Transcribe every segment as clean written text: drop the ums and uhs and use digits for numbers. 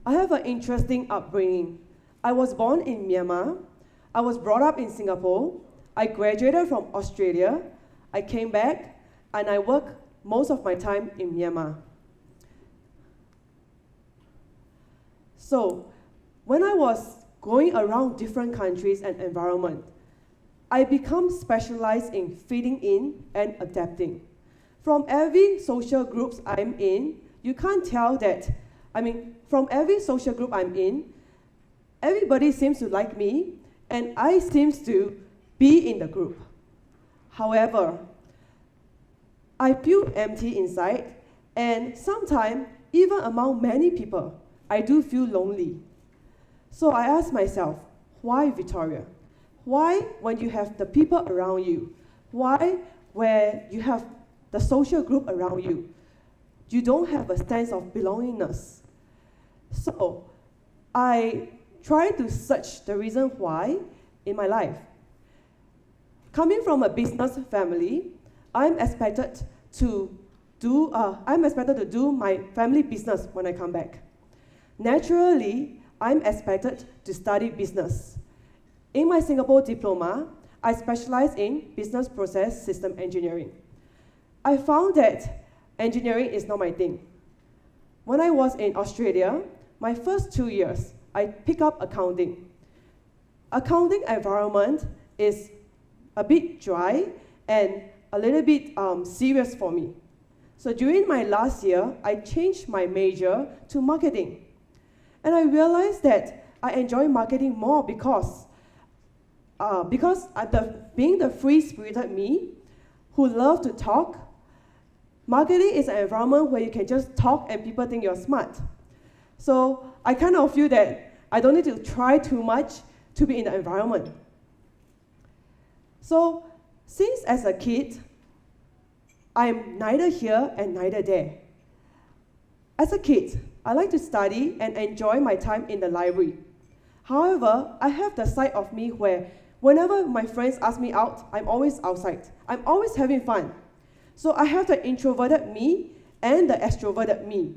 I have an interesting upbringing. I was born in Myanmar. I was brought up in Singapore. I graduated from Australia. I came back, and I work most of my time in Myanmar. So, when I was going around different countries and environment, I become specialized in fitting in and adapting. From every social groups I'm in, you can't tell that, from every social group I'm in, everybody seems to like me, and I seems to be in the group. However, I feel empty inside, and sometimes, even among many people, I do feel lonely. So I ask myself, why Victoria? Why, when you have the people around you, why, where you have the social group around you, you don't have a sense of belongingness? So I try to search the reason why in my life. Coming from a business family, I'm expected to do my family business when I come back. Naturally, I'm expected to study business. In my Singapore diploma, I specialize in business process system engineering. I found that engineering is not my thing. When I was in Australia, my first 2 years, I picked up accounting. Accounting environment is a bit dry and a little bit serious for me. So during my last year, I changed my major to marketing. And I realized that I enjoy marketing more because being the free-spirited me who love to talk, marketing is an environment where you can just talk and people think you're smart. So I kind of feel that I don't need to try too much to be in the environment. So since as a kid, I'm neither here and neither there. As a kid, I like to study and enjoy my time in the library. However, I have the side of me where whenever my friends ask me out, I'm always outside. I'm always having fun. So I have the introverted me and the extroverted me.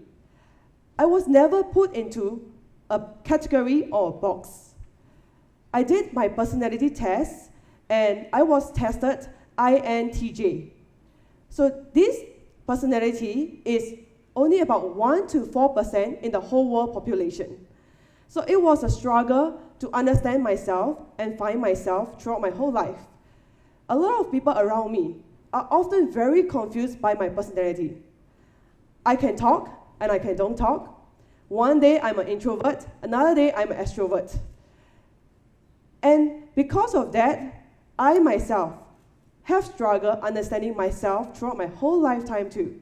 I was never put into a category or a box. I did my personality test and I was tested INTJ. So this personality is only about 1 to 4% in the whole world population. So it was a struggle to understand myself and find myself throughout my whole life. A lot of people around me are often very confused by my personality. I can talk and I don't talk. One day I'm an introvert, another day I'm an extrovert. And because of that, I myself have struggled understanding myself throughout my whole lifetime too.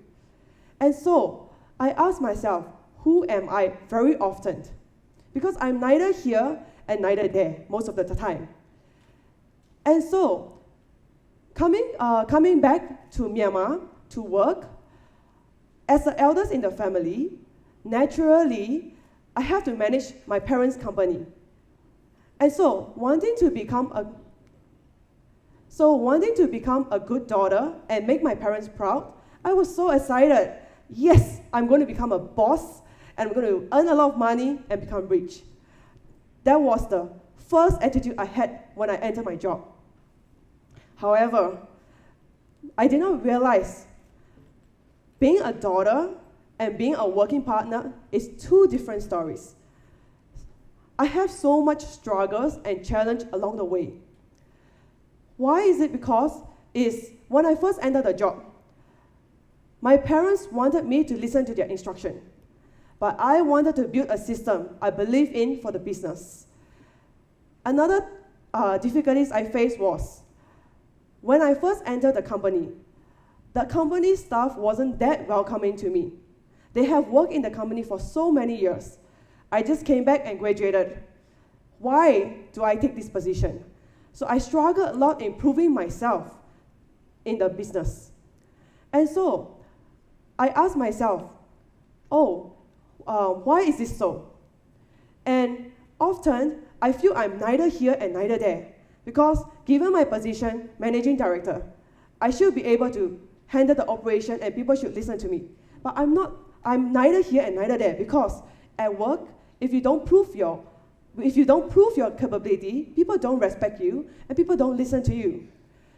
And so I ask myself, who am I very often? Because I'm neither here and neither there most of the time. And so, coming back to Myanmar to work, as the eldest in the family, naturally, I have to manage my parents' company. And so, wanting to become a good daughter and make my parents proud, I was so excited. Yes, I'm going to become a boss, and I'm going to earn a lot of money and become rich. That was the first attitude I had when I entered my job. However, I did not realize being a daughter and being a working partner is two different stories. I have so much struggles and challenge along the way. Why is it? Because when I first entered the job, my parents wanted me to listen to their instruction, but I wanted to build a system I believe in for the business. Another difficulties I faced was when I first entered the company staff wasn't that welcoming to me. They have worked in the company for so many years. I just came back and graduated. Why do I take this position? So I struggled a lot in proving myself in the business. And so I asked myself, why is this so? And often I feel I'm neither here and neither there, because given my position, managing director, I should be able to handle the operation and people should listen to me. But I'm neither here and neither there, because at work, if you don't prove your capability, people don't respect you and people don't listen to you.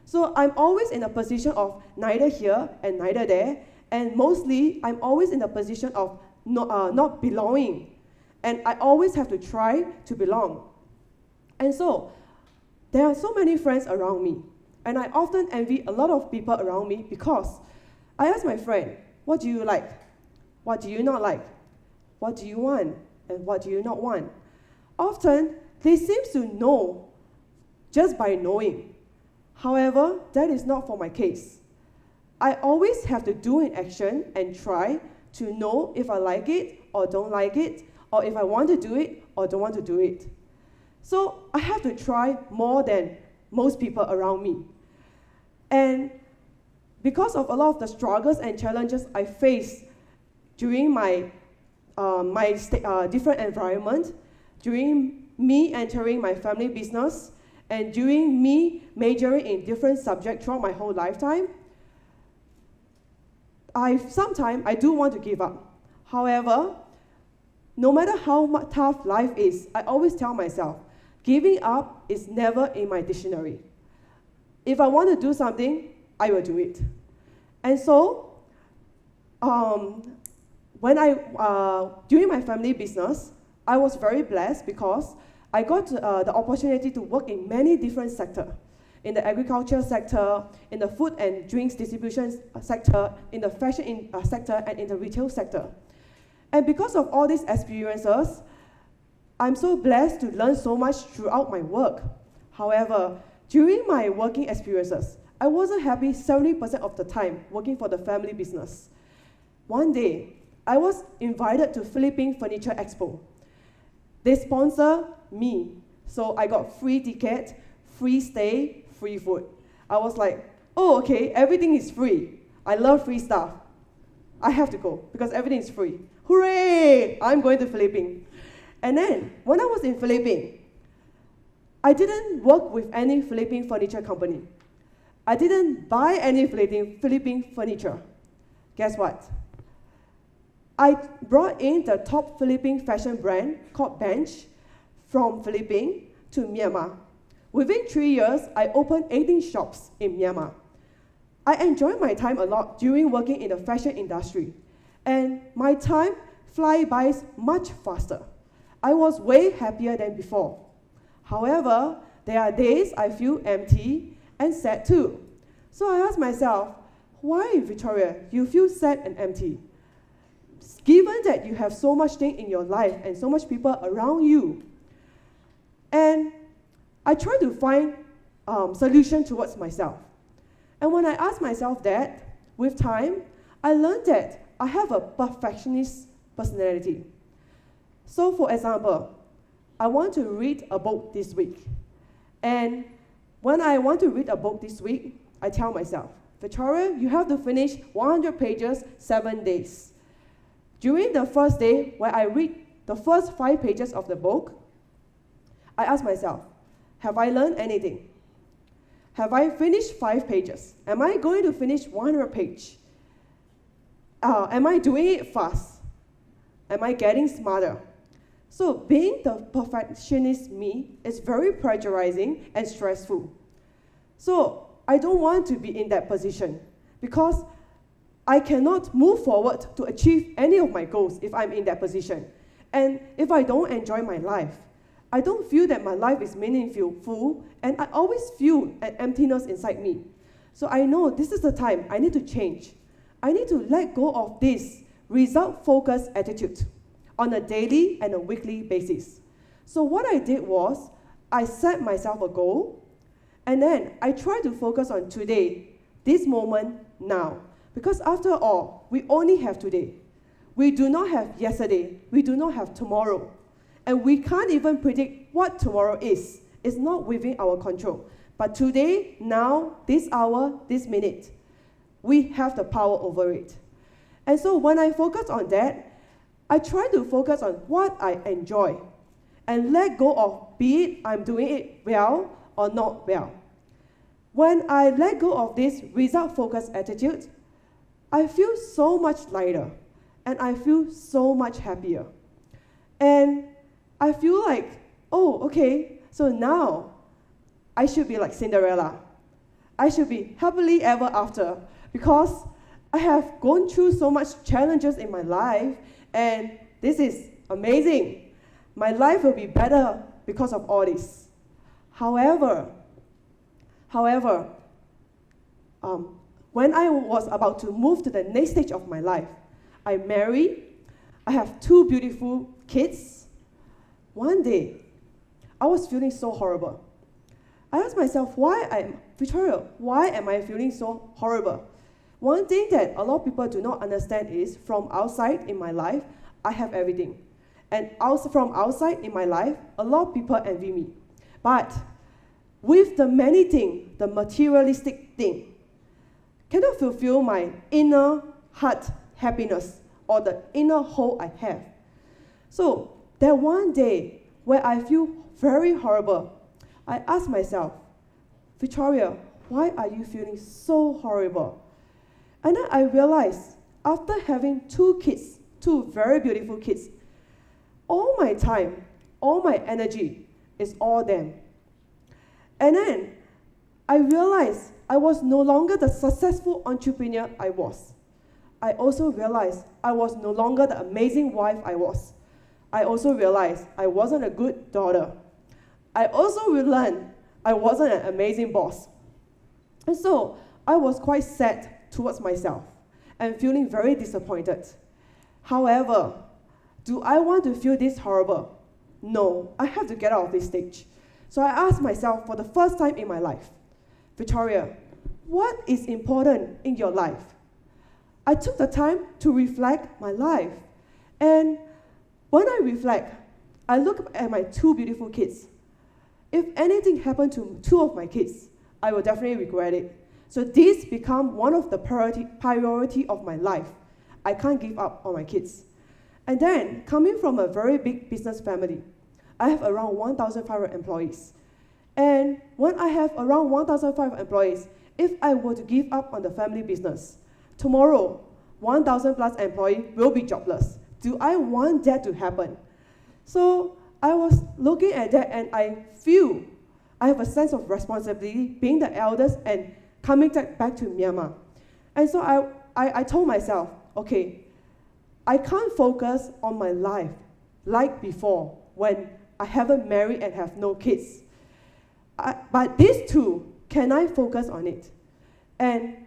So I'm always in a position of neither here and neither there, and mostly I'm always in a position of not belonging. And I always have to try to belong. And so there are so many friends around me, and I often envy a lot of people around me because I ask my friend, what do you like? What do you not like? What do you want? And what do you not want? Often, they seem to know just by knowing. However, that is not for my case. I always have to do an action and try to know if I like it or don't like it, or if I want to do it or don't want to do it. So I have to try more than most people around me. And because of a lot of the struggles and challenges I face during my different environment, during me entering my family business, and during me majoring in different subjects throughout my whole lifetime, sometimes I do want to give up. However, no matter how tough life is, I always tell myself, giving up is never in my dictionary. If I want to do something, I will do it. And so, during my family business, I was very blessed because I got the opportunity to work in many different sectors. In the agriculture sector, in the food and drinks distribution sector, in the fashion sector, and in the retail sector. And because of all these experiences, I'm so blessed to learn so much throughout my work. However, during my working experiences, I wasn't happy 70% of the time working for the family business. One day, I was invited to Philippine Furniture Expo. They sponsor me, so I got free ticket, free stay, free food. I was like, oh, okay, everything is free. I love free stuff. I have to go because everything is free. Hooray! I'm going to Philippines. And then, when I was in Philippines, I didn't work with any Philippine furniture company. I didn't buy any Philippine furniture. Guess what? I brought in the top Philippine fashion brand called Bench from Philippines to Myanmar. Within 3 years, I opened 18 shops in Myanmar. I enjoyed my time a lot during working in the fashion industry, and my time fly by much faster. I was way happier than before. However, there are days I feel empty and sad too. So I asked myself, why, Victoria, you feel sad and empty? Given that you have so much thing in your life and so much people around you. And I try to find solution towards myself. And when I ask myself that, with time, I learned that I have a perfectionist personality. So for example, I want to read a book this week. And when I want to read a book this week, I tell myself, Victoria, you have to finish 100 pages, 7 days. During the first day, where I read the first 5 pages of the book, I ask myself, have I learned anything? Have I finished 5 pages? Am I going to finish 100 pages? Am I doing it fast? Am I getting smarter? So being the perfectionist me is very pressurizing and stressful. So I don't want to be in that position because I cannot move forward to achieve any of my goals if I'm in that position. And if I don't enjoy my life, I don't feel that my life is meaningful, and I always feel an emptiness inside me. So I know this is the time I need to change. I need to let go of this result-focused attitude on a daily and a weekly basis. So what I did was, I set myself a goal, and then I try to focus on today, this moment, now. Because after all, we only have today. We do not have yesterday. We do not have tomorrow. And we can't even predict what tomorrow is. It's not within our control. But today, now, this hour, this minute, we have the power over it. And so when I focus on that, I try to focus on what I enjoy and let go of, be it I'm doing it well or not well. When I let go of this result-focused attitude, I feel so much lighter and I feel so much happier. And I feel like, oh, okay, so now I should be like Cinderella. I should be happily ever after because I have gone through so much challenges in my life, and this is amazing. My life will be better because of all this. However, when I was about to move to the next stage of my life, I married, I have 2 beautiful kids. One day, I was feeling so horrible. I asked myself, Victoria, why am I feeling so horrible? One thing that a lot of people do not understand is, from outside in my life, I have everything. And also from outside in my life, a lot of people envy me. But with the many things, the materialistic thing, cannot fulfill my inner heart happiness or the inner hole I have. So that one day where I feel very horrible, I asked myself, Victoria, why are you feeling so horrible? And then I realized, after having 2 kids, 2 very beautiful kids, all my time, all my energy is all them. And then I realized I was no longer the successful entrepreneur I was. I also realized I was no longer the amazing wife I was. I also realized I wasn't a good daughter. I also learned I wasn't an amazing boss. And so I was quite sad towards myself and feeling very disappointed. However, do I want to feel this horrible? No, I have to get out of this stage. So I asked myself for the first time in my life, Victoria, what is important in your life? I took the time to reflect my life. And when I reflect, I look at my 2 beautiful kids. If anything happened to 2 of my kids, I will definitely regret it. So this become one of the priority of my life. I can't give up on my kids. And then, coming from a very big business family, I have around 1,500 employees. And when I have around 1,500 employees, if I were to give up on the family business, tomorrow, 1,000 plus employees will be jobless. Do I want that to happen? So I was looking at that and I feel I have a sense of responsibility being the eldest and coming back to Myanmar. And so I told myself, okay, I can't focus on my life like before when I haven't married and have no kids. But these 2, can I focus on it? And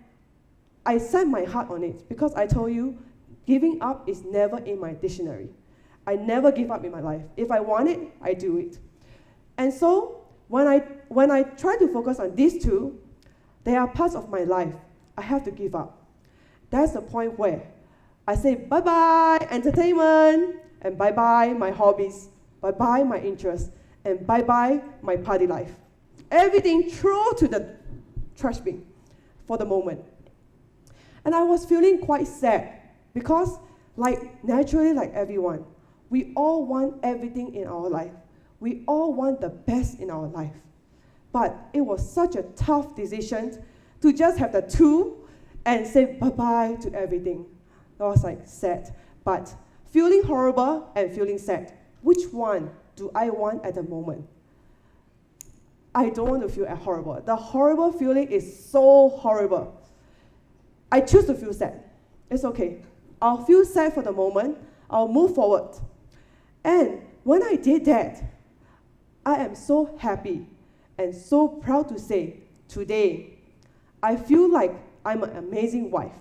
I set my heart on it because I told you, giving up is never in my dictionary. I never give up in my life. If I want it, I do it. And so when I try to focus on these 2, they are parts of my life. I have to give up. That's the point where I say bye-bye entertainment, and bye-bye my hobbies, bye-bye my interests, and bye-bye my party life. Everything thrown to the trash bin for the moment. And I was feeling quite sad because, naturally, like everyone, we all want everything in our life. We all want the best in our life. But it was such a tough decision to just have the 2 and say bye-bye to everything. I was sad. But feeling horrible and feeling sad, which one do I want at the moment? I don't want to feel horrible. The horrible feeling is so horrible. I choose to feel sad. It's okay. I'll feel sad for the moment. I'll move forward. And when I did that, I am so happy and so proud to say, today, I feel like I'm an amazing wife.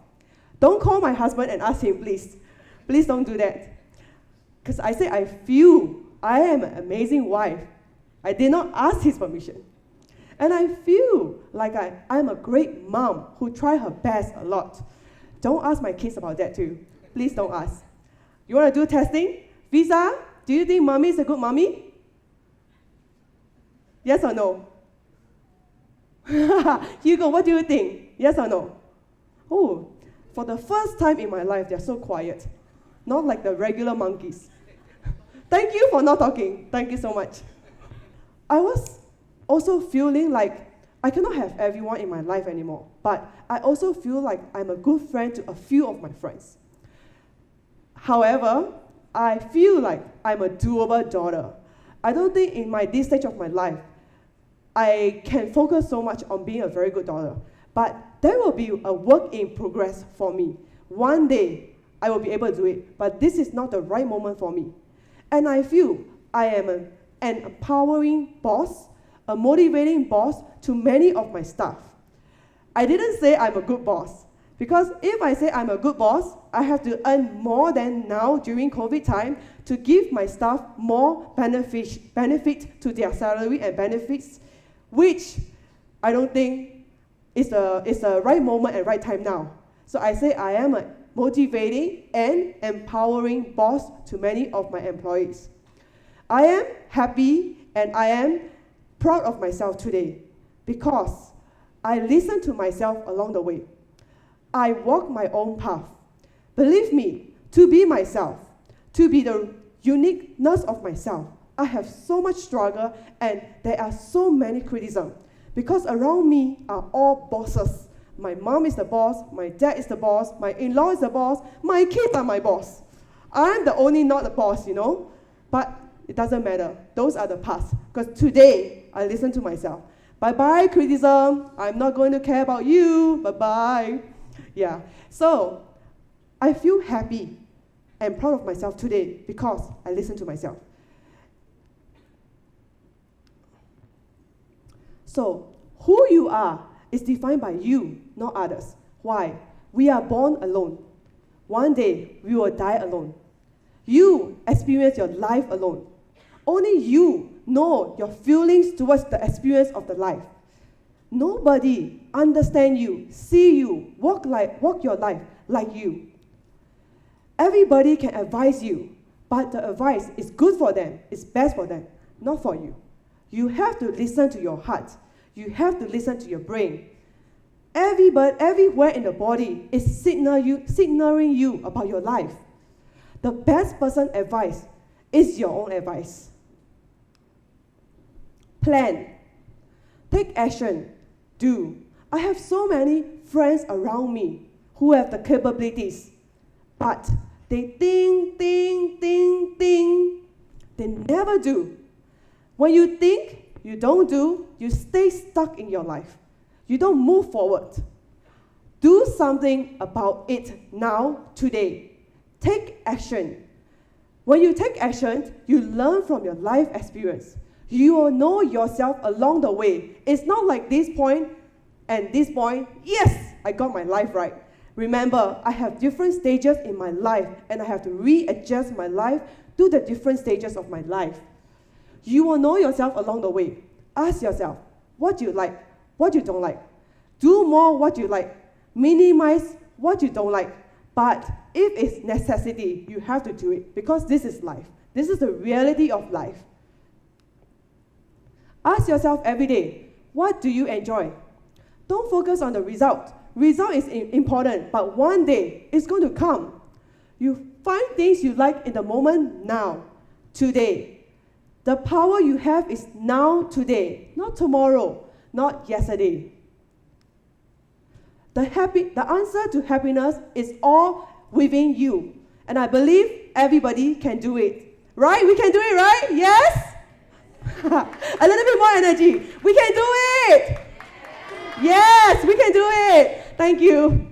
Don't call my husband and ask him, please. Please don't do that. Because I say I feel I am an amazing wife. I did not ask his permission. And I feel like I'm a great mom who tried her best a lot. Don't ask my kids about that too. Please don't ask. You want to do testing? Visa, do you think mommy is a good mommy? Yes or no? Hugo, what do you think? Yes or no? Oh, for the first time in my life, they're so quiet. Not like the regular monkeys. Thank you for not talking. Thank you so much. I was also feeling like I cannot have everyone in my life anymore, but I also feel like I'm a good friend to a few of my friends. However, I feel like I'm a doable daughter. I don't think in this stage of my life, I can focus so much on being a very good daughter. But there will be a work in progress for me. One day, I will be able to do it, but this is not the right moment for me. And I feel I am an empowering boss, a motivating boss to many of my staff. I didn't say I'm a good boss, because if I say I'm a good boss, I have to earn more than now during COVID time to give my staff more benefit to their salary and benefits, which I don't think is the right moment and right time now. So I say I am a motivating and empowering boss to many of my employees. I am happy and I am proud of myself today because I listened to myself along the way. I walk my own path. Believe me, to be myself, to be the uniqueness of myself, I have so much struggle and there are so many criticisms because around me are all bosses. My mom is the boss, my dad is the boss, my in-law is the boss, my kids are my boss. I'm the only not the boss, but it doesn't matter. Those are the past. Because today, I listen to myself. Bye-bye, criticism. I'm not going to care about you. Bye-bye. Yeah. So, I feel happy and proud of myself today because I listen to myself. So, who you are is defined by you, not others. Why? We are born alone. One day, we will die alone. You experience your life alone. Only you know your feelings towards the experience of the life. Nobody understands you, see you, walk your life like you. Everybody can advise you, but the advice is good for them, it's best for them, not for you. You have to listen to your heart. You have to listen to your brain. Everywhere in the body is signaling you about your life. The best person advice is your own advice. Plan. Take action. Do. I have so many friends around me who have the capabilities, but they think. They never do. When you think, you don't do, you stay stuck in your life. You don't move forward. Do something about it now, today. Take action. When you take action, you learn from your life experience. You will know yourself along the way. It's not like this point and this point, yes, I got my life right. Remember, I have different stages in my life and I have to readjust my life to the different stages of my life. You will know yourself along the way. Ask yourself, what you like, what you don't like. Do more what you like. Minimize what you don't like. But if it's necessity, you have to do it because this is life. This is the reality of life. Ask yourself every day, what do you enjoy? Don't focus on the result. Result is important, but one day it's going to come. You find things you like in the moment now, today. The power you have is now, today, not tomorrow, not yesterday. The answer to happiness is all within you. And I believe everybody can do it. Right? We can do it, right? Yes? A little bit more energy. We can do it! Yes, we can do it! Thank you.